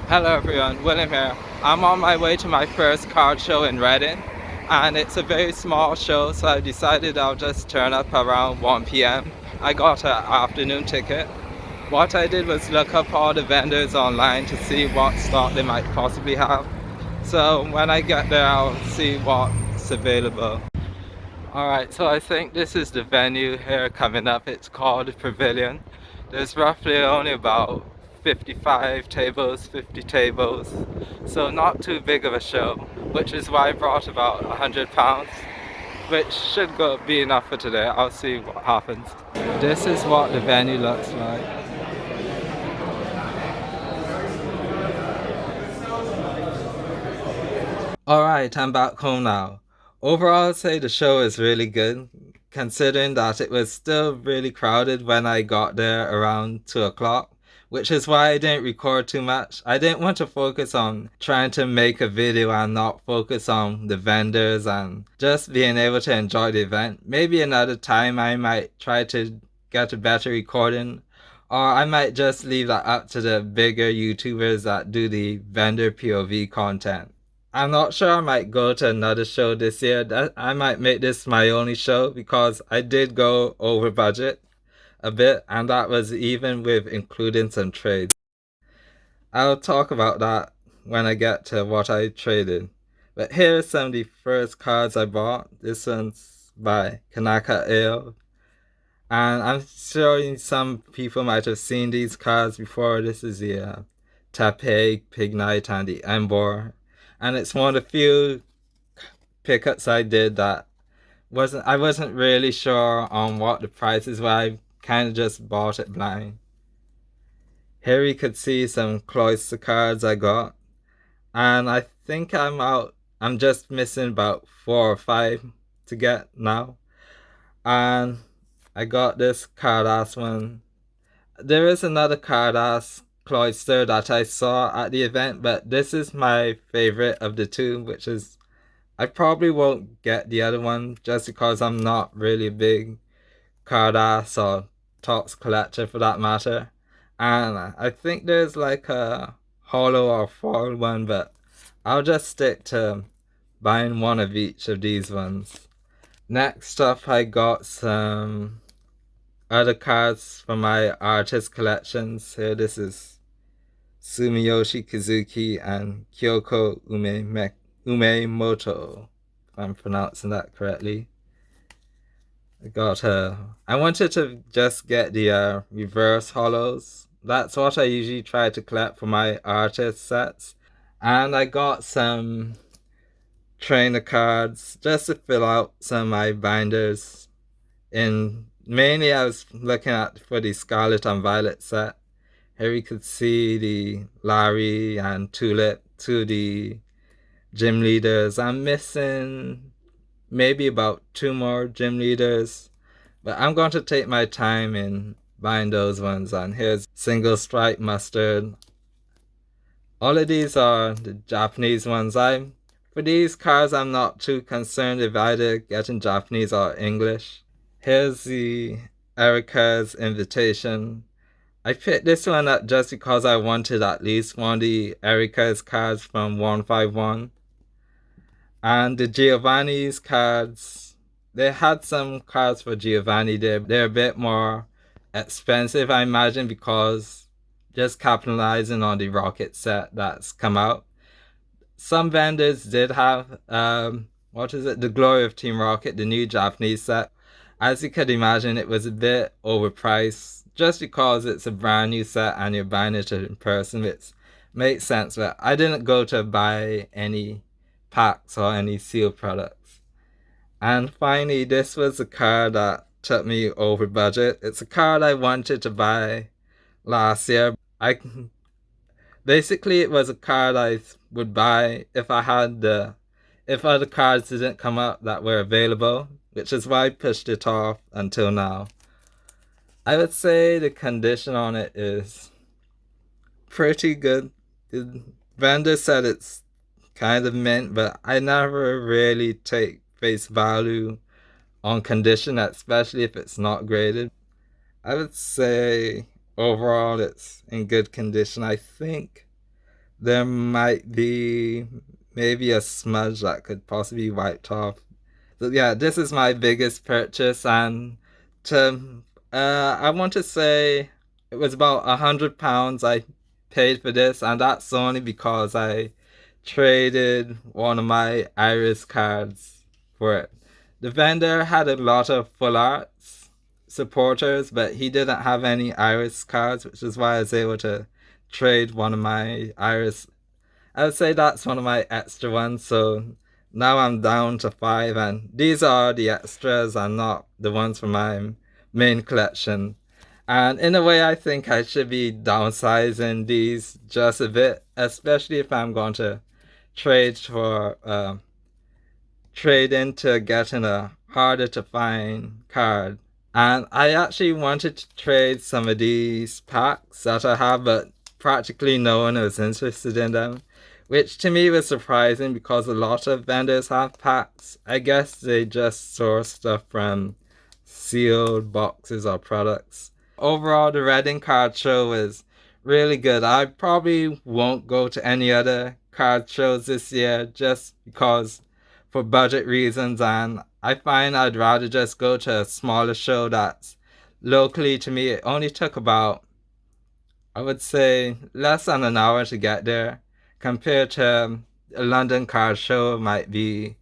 Hello everyone, William here. I'm on my way to my first card show in Reading, and it's a very small show, so I decided I'll just turn up around 1 p.m. I got an afternoon ticket. What I did was look up all the vendors online to see what stock they might possibly have. So when I get there, I'll see what's available. Alright, so I think this is the venue here coming up. It's called the Pavilion. There's roughly only about 55 tables, 50 tables, so not too big of a show, which is why I brought about £100, which should be enough for today. I'll see what happens. This is what the venue looks like. Alright, I'm back home now. Overall, I'd say the show is really good, considering that it was still really crowded when I got there around 2 o'clock, which is why I didn't record too much. I didn't want to focus on trying to make a video and not focus on the vendors and just being able to enjoy the event. Maybe another time I might try to get a better recording, or I might just leave that up to the bigger YouTubers that do the vendor POV content. I'm not sure I might go to another show this year. I might make this my only show because I did go over budget a bit, and that was even with including some trades. I'll talk about that when I get to what I traded. But here's some of the first cards I bought. This one's by Kanaka Ale. And I'm sure some people might have seen these cards before. This is the Tape, Pignite, and the Embor. And it's one of the few pickups I did that I wasn't really sure on what the prices were. I kind of just bought it blind. Here you could see some Cloyster cards I got, and I think I'm just missing about 4 or 5 to get now. And I got this Cardass one. There is another Cardass Cloyster that I saw at the event, but this is my favorite of the two, which is I probably won't get the other one just because I'm not really a big Cardass or Topps collector for that matter. And I think there's like a holo or foil one, but I'll just stick to buying one of each of these ones. Next up, I got some other cards from my artist collections. Here, this is Sumiyoshi Kazuki and Kyoko Umemoto, if I'm pronouncing that correctly. I wanted to just get the reverse holos. That's what I usually try to collect for my artist sets. And I got some trainer cards just to fill out some of my binders. Mainly I was looking at for the Scarlet and Violet set. Here you could see the Larry and Tulip, two of the gym leaders. I'm missing maybe about 2 more gym leaders, but I'm going to take my time in buying those ones. And here's Single Stripe Mustard. All of these are the Japanese ones. For these cards, I'm not too concerned if either getting Japanese or English. Here's the Erica's Invitation. I picked this one up just because I wanted at least one of the Erica's cards from 151. And the Giovanni's cards, they had some cards for Giovanni. They're a bit more expensive, I imagine, because just capitalizing on the Rocket set that's come out. Some vendors did have, what is it? The Glory of Team Rocket, the new Japanese set. As you could imagine, it was a bit overpriced just because it's a brand new set and you're buying it in person. It makes sense, but I didn't go to buy any packs or any sealed products. And finally, this was a card that took me over budget. It's a card I wanted to buy last year. Basically it was a card I would buy if if other cards didn't come up that were available, which is why I pushed it off until now. I would say the condition on it is pretty good. The vendor said it's kind of mint, but I never really take face value on condition, especially if it's not graded. I would say overall it's in good condition. I think there might be maybe a smudge that could possibly be wiped off. So yeah, this is my biggest purchase, and to I want to say it was about £100 I paid for this, and that's only because I traded one of my Iris cards for it. The vendor had a lot of Full Arts supporters, but he didn't have any Iris cards, which is why I was able to trade one of my Iris. I would say that's one of my extra ones, so now I'm down to 5, and these are the extras and not the ones from my main collection. And in a way, I think I should be downsizing these just a bit, especially if I'm going to trade for trade into getting a harder to find card. And I actually wanted to trade some of these packs that I have, but practically no one was interested in them, which to me was surprising because a lot of vendors have packs. I guess they just source stuff from sealed boxes or products. Overall, the Reading card show was really good. I probably won't go to any other card shows this year just because for budget reasons, and I find I'd rather just go to a smaller show that's locally to me. It only took about, I would say, less than an hour to get there, compared to a London card show might be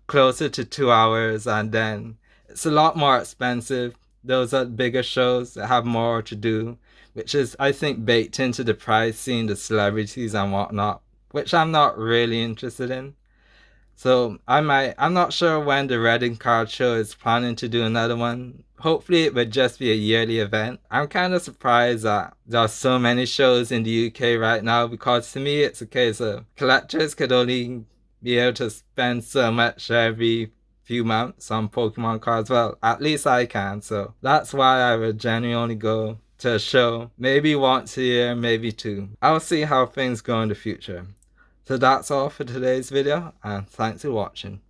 closer to 2 hours, and then it's a lot more expensive. Those are bigger shows that have more to do, which is, I think, baked into the price, seeing the celebrities and whatnot, which I'm not really interested in. So I'm not sure when the Reading Card Show is planning to do another one. Hopefully it would just be a yearly event. I'm kind of surprised that there are so many shows in the UK right now, because to me it's a case of collectors could only be able to spend so much every few months on Pokemon cards. Well, at least I can. So that's why I would genuinely only go to a show maybe once a year, maybe two. I'll see how things go in the future. So that's all for today's video, and thanks for watching.